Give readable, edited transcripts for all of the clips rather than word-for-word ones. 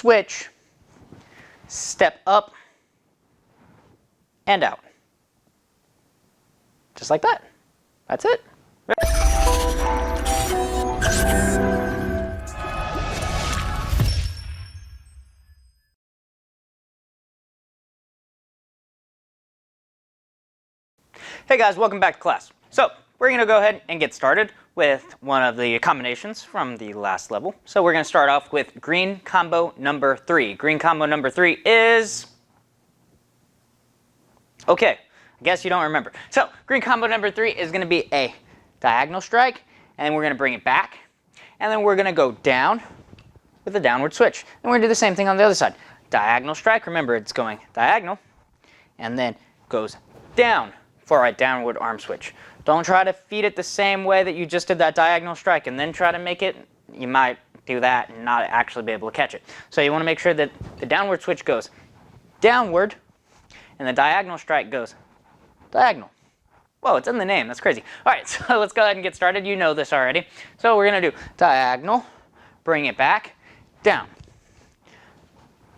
switch, step up, and out. Just like that. That's it. Hey guys, welcome back to class. So we're going to go ahead and get started with one of the combinations from the last level. So we're going to start off with green combo number 3. Green combo number 3 is... okay, I guess you don't remember. So green combo number 3 is going to be a diagonal strike, and we're going to bring it back, and then we're going to go down with a downward switch. And we're going to do the same thing on the other side. Diagonal strike, remember it's going diagonal, and then goes down for a downward arm switch. Don't try to feed it the same way that you just did that diagonal strike and then try to make it. You might do that and not actually be able to catch it. So you want to make sure that the downward switch goes downward and the diagonal strike goes diagonal. Whoa, it's in the name. That's crazy. All right, so let's go ahead and get started. You know this already. So we're going to do diagonal, bring it back, down.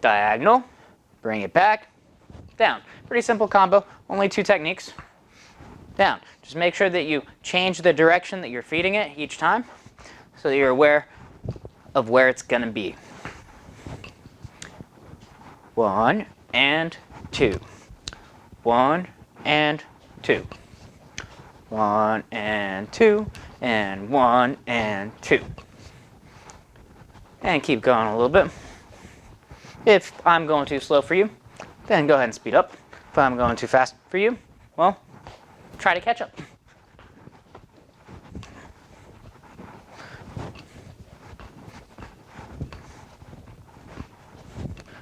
Diagonal, bring it back, down. Pretty simple combo, only 2 techniques. Down. Just make sure that you change the direction that you're feeding it each time so that you're aware of where it's going to be. 1 and 2. 1 and 2. 1 and 2 and 1 and 2. And keep going a little bit. If I'm going too slow for you, then go ahead and speed up. If I'm going too fast for you, well, try to catch up.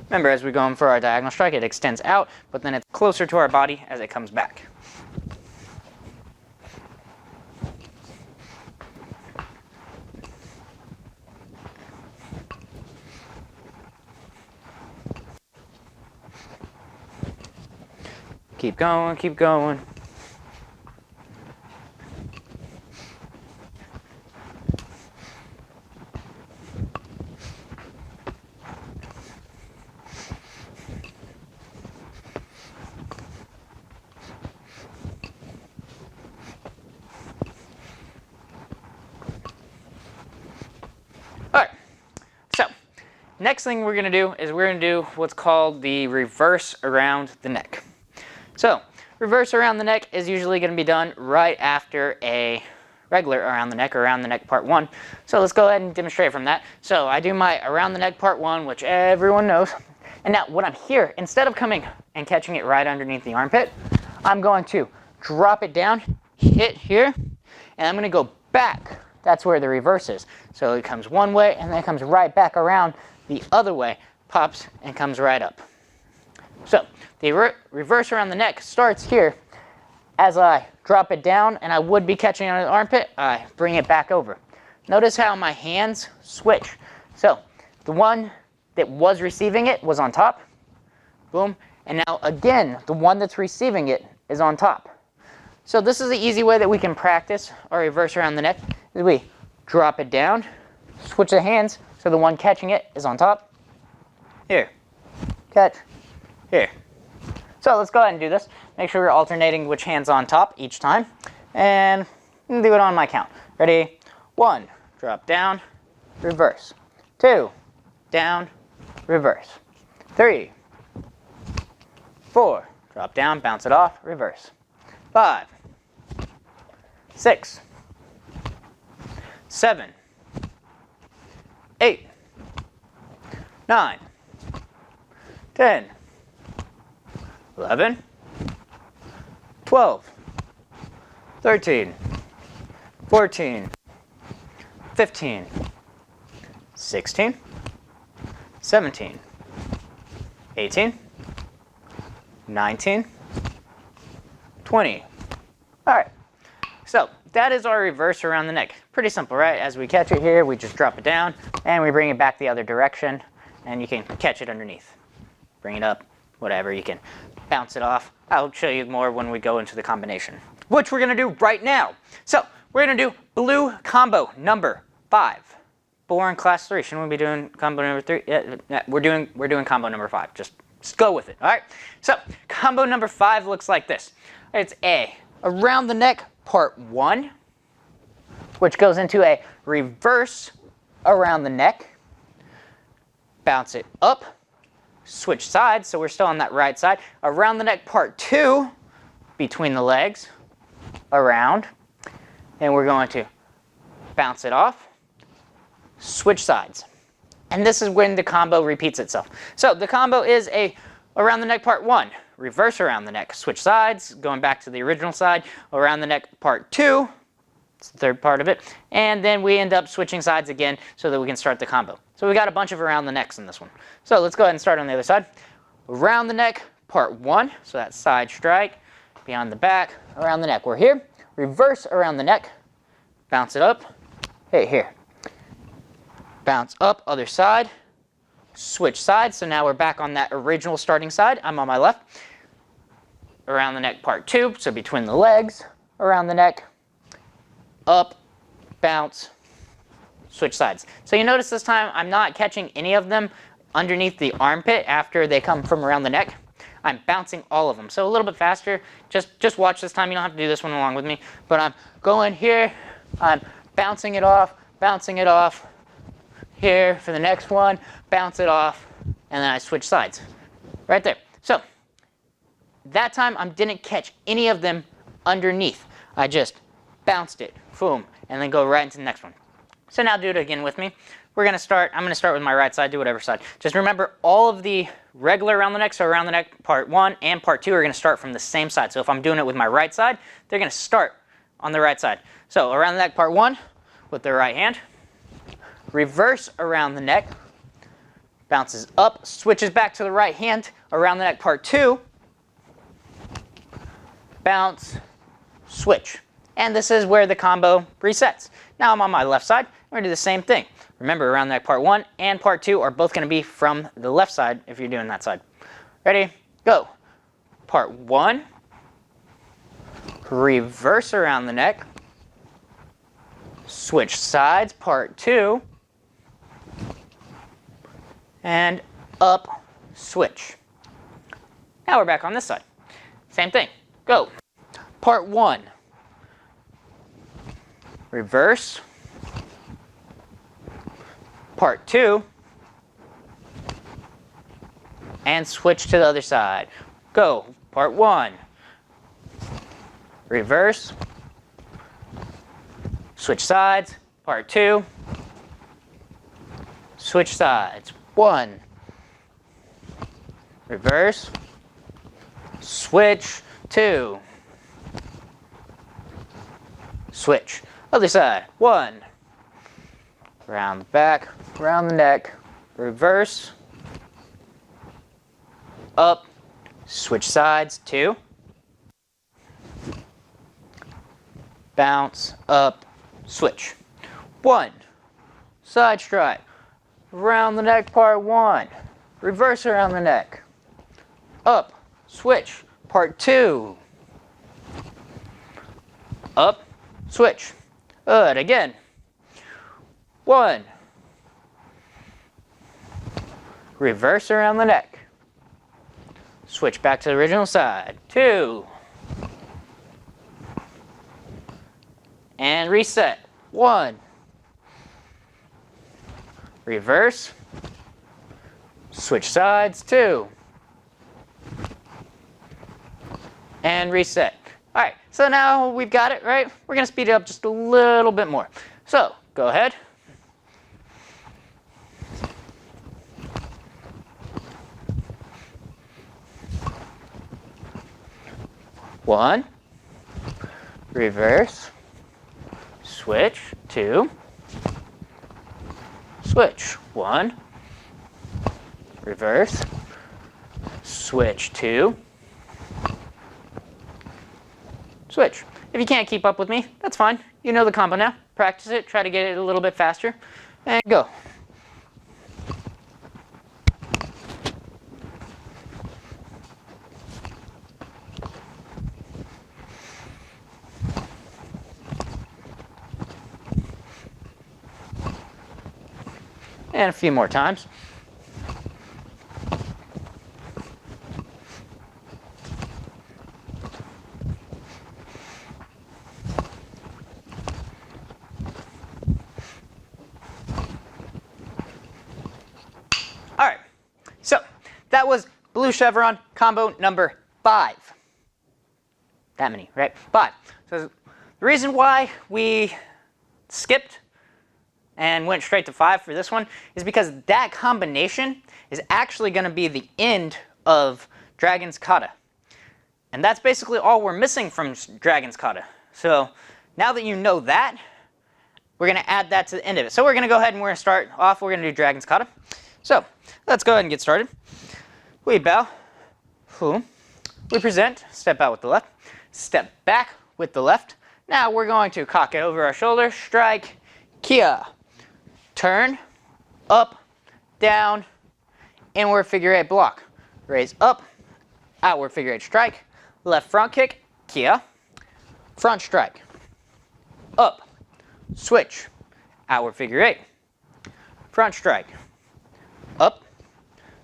Remember, as we go in for our diagonal strike, it extends out, but then it's closer to our body as it comes back. Keep going, keep going. Alright, so next thing we're going to do is we're going to do what's called the reverse around the neck. So reverse around the neck is usually going to be done right after a regular around the neck part 1. So let's go ahead and demonstrate from that. So I do my around the neck part 1, which everyone knows. And now when I'm here, instead of coming and catching it right underneath the armpit, I'm going to drop it down, hit here, and I'm going to go back. That's where the reverse is. So it comes one way and then it comes right back around the other way, pops and comes right up. So the reverse around the neck starts here. As I drop it down and I would be catching it on the armpit, I bring it back over. Notice how my hands switch. So the one that was receiving it was on top, boom, and now again the one that's receiving it is on top. So this is the easy way that we can practice our reverse around the neck. Is we drop it down, switch the hands so the one catching it is on top, here, catch, here. So let's go ahead and do this. Make sure we're alternating which hand's on top each time. And do it on my count. Ready? 1, drop down, reverse. 2, down, reverse. 3, 4, drop down, bounce it off, reverse. 5, 6, 7, 8, 9, 10, 11, 12, 13, 14, 15, 16, 17, 18, 19, 20. All right, so that is our reverse around the neck. Pretty simple, right? As we catch it here, we just drop it down and we bring it back the other direction, and you can catch it underneath. Bring it up, whatever, you can bounce it off. I'll show you more when we go into the combination, which we're gonna do right now. So we're gonna do blue combo number 5. boring class 3. Shouldn't we be doing combo number 3? Yeah, we're doing combo number 5. Just go with it. All right. So combo number 5 looks like this. It's A, around the neck, part 1, which goes into a reverse around the neck, bounce it up, switch sides, so we're still on that right side, around the neck, part 2, between the legs, around, and we're going to bounce it off, switch sides. And this is when the combo repeats itself. So the combo is a around the neck, part 1, reverse around the neck, switch sides, going back to the original side, around the neck, part 2, it's the third part of it, and then we end up switching sides again so that we can start the combo. So we got a bunch of around the necks in this one. So let's go ahead and start on the other side. Around the neck, part 1, so that's side strike, behind the back, around the neck. We're here, reverse around the neck, bounce it up, hey, here. Bounce up, other side, switch sides, so now we're back on that original starting side. I'm on my left. Around the neck, part 2, so between the legs, around the neck, up, bounce, switch sides. So you notice this time I'm not catching any of them underneath the armpit after they come from around the neck. I'm bouncing all of them. So a little bit faster. Just watch this time. You don't have to do this one along with me. But I'm going here. I'm bouncing it off, here for the next one, bounce it off, and then I switch sides. Right there. So that time I didn't catch any of them underneath. I just bounced it, boom, and then go right into the next one. So now do it again with me. I'm going to start with my right side, do whatever side. Just remember all of the regular around the neck, so around the neck part 1 and part 2 are going to start from the same side. So if I'm doing it with my right side, they're going to start on the right side. So around the neck part 1 with the right hand, reverse around the neck, bounces up, switches back to the right hand, around the neck part 2, bounce, switch. And this is where the combo resets. Now I'm on my left side. We're going to do the same thing. Remember, around the neck part 1 and part 2 are both going to be from the left side if you're doing that side. Ready? Go. Part 1, reverse around the neck, switch sides, part 2, and up, switch. Now we're back on this side. Same thing. Go. Part 1, reverse, part 2, and switch to the other side. Go. Part 1, reverse, switch sides, part 2, switch sides. 1, reverse, switch, 2, switch. Other side. 1, round the back, round the neck, reverse, up, switch sides, 2, bounce, up, switch. 1, side strike, around the neck part 1, reverse around the neck, up, switch, part 2, up, switch. Good, again. 1, reverse around the neck, switch back to the original side, 2, and reset, 1, reverse, switch sides, 2, and reset. All right, so now we've got it, right? We're going to speed it up just a little bit more. So go ahead. One, reverse, switch, 2, switch, 1, reverse, switch, 2, switch. If you can't keep up with me, that's fine. You know the combo now. Practice it, try to get it a little bit faster, and go. and a few more times. All right, so that was blue chevron combo number 5. That many, right? 5. So the reason why we skipped and went straight to 5 for this one is because that combination is actually going to be the end of Dragon's Kata. And that's basically all we're missing from Dragon's Kata. So now that you know that, we're going to add that to the end of it. So we're going to go ahead and we're going to start off. We're going to do Dragon's Kata. So let's go ahead and get started. We bow. We present. Step out with the left. Step back with the left. Now we're going to cock it over our shoulder. Strike. Kia. Turn. Up. Down. Inward figure 8 block. Raise up. Outward figure 8 strike. Left front kick. Kia. Front strike. Up. Switch. Outward figure 8. Front strike. Up.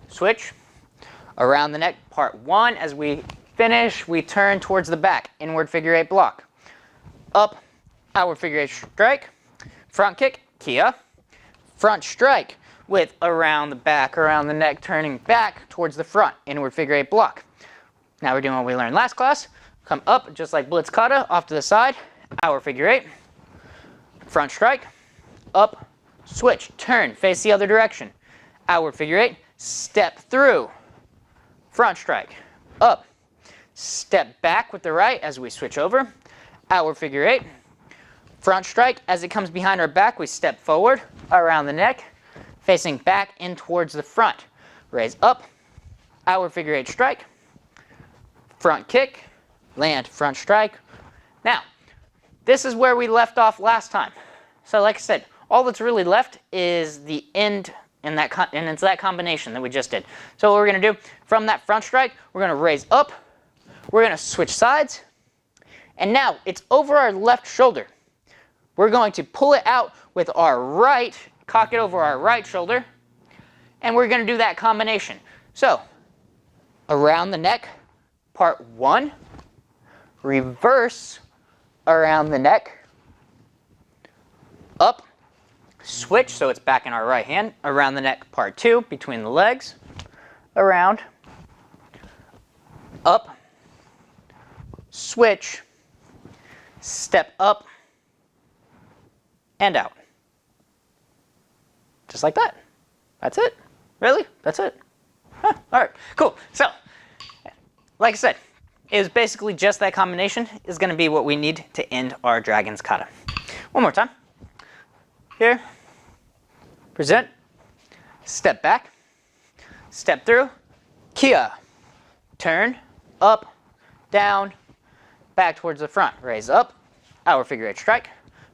Switch. Around the neck, part 1. As we finish, we turn towards the back. Inward figure 8 block. Up. Outward figure 8 strike. Front kick. Kia. Front strike with around the back, around the neck, turning back towards the front. Inward figure 8 block. Now we're doing what we learned last class. Come up just like blitz kata, off to the side. Outward figure 8. Front strike. Up. Switch. Turn. Face the other direction. Outward figure 8. Step through. Front strike. Up. Step back with the right as we switch over. Outward figure 8. Front strike. As it comes behind our back, we step forward around the neck, facing back in towards the front. Raise up. Outward figure 8 strike. Front kick. Land. Front strike. Now, this is where we left off last time. So like I said, all that's really left is the end and it's that combination that we just did. So what we're going to do, from that front strike, we're going to raise up, we're going to switch sides, and now it's over our left shoulder. We're going to pull it out with our right, cock it over our right shoulder, and we're going to do that combination. So, around the neck, part 1, reverse around the neck, up, switch, so it's back in our right hand, around the neck, part 2, between the legs, around, up, switch, step up, and out. Just like that. That's it. Really? That's it. Huh. All right, cool. So, like I said, it was basically just that combination is going to be what we need to end our Dragon's Kata. One more time. Here. Present. Step back. Step through. Kia. Turn. Up. Down. Back towards the front. Raise up. Outward figure 8 strike.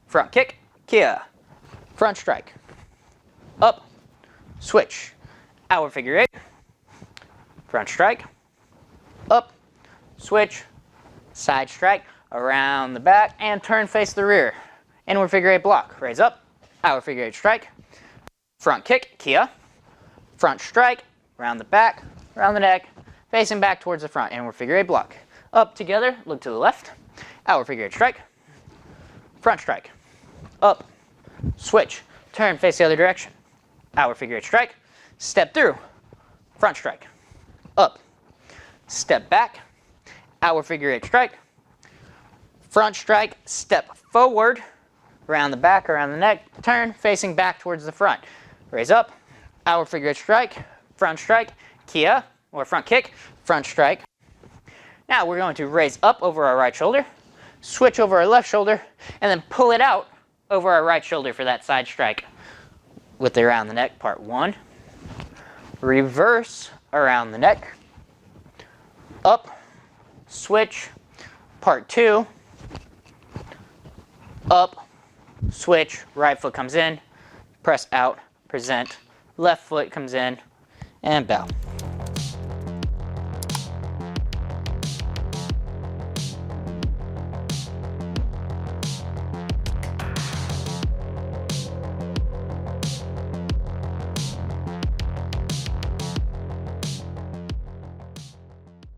Front kick. Kia. Front strike. Up. Switch. Outward figure 8. Front strike. Up. Switch. Side strike. Around the back. And turn face the rear. Inward figure 8 block. Raise up. Outward figure 8 strike. Front kick. Kia. Front strike. Around the back. Around the neck. Facing back towards the front. Inward figure 8 block. Up together. Look to the left. Outward figure 8 strike. Front strike. Up. Switch. Turn face the other direction. Outward figure 8 strike. Step through. Front strike. Up. Step back. Outward figure 8 strike. Front strike. Step forward. Around the back, around the neck. Turn facing back towards the front. Raise up. Outward figure 8 strike. Front strike. Kia. Or front kick. Front strike. Now we're going to raise up over our right shoulder. Switch over our left shoulder. And then pull it out over our right shoulder for that side strike. With the around the neck, part 1. Reverse around the neck. Up. Switch. Part 2. Up. Switch. Right foot comes in. Press out. Present. Left foot comes in. And bow.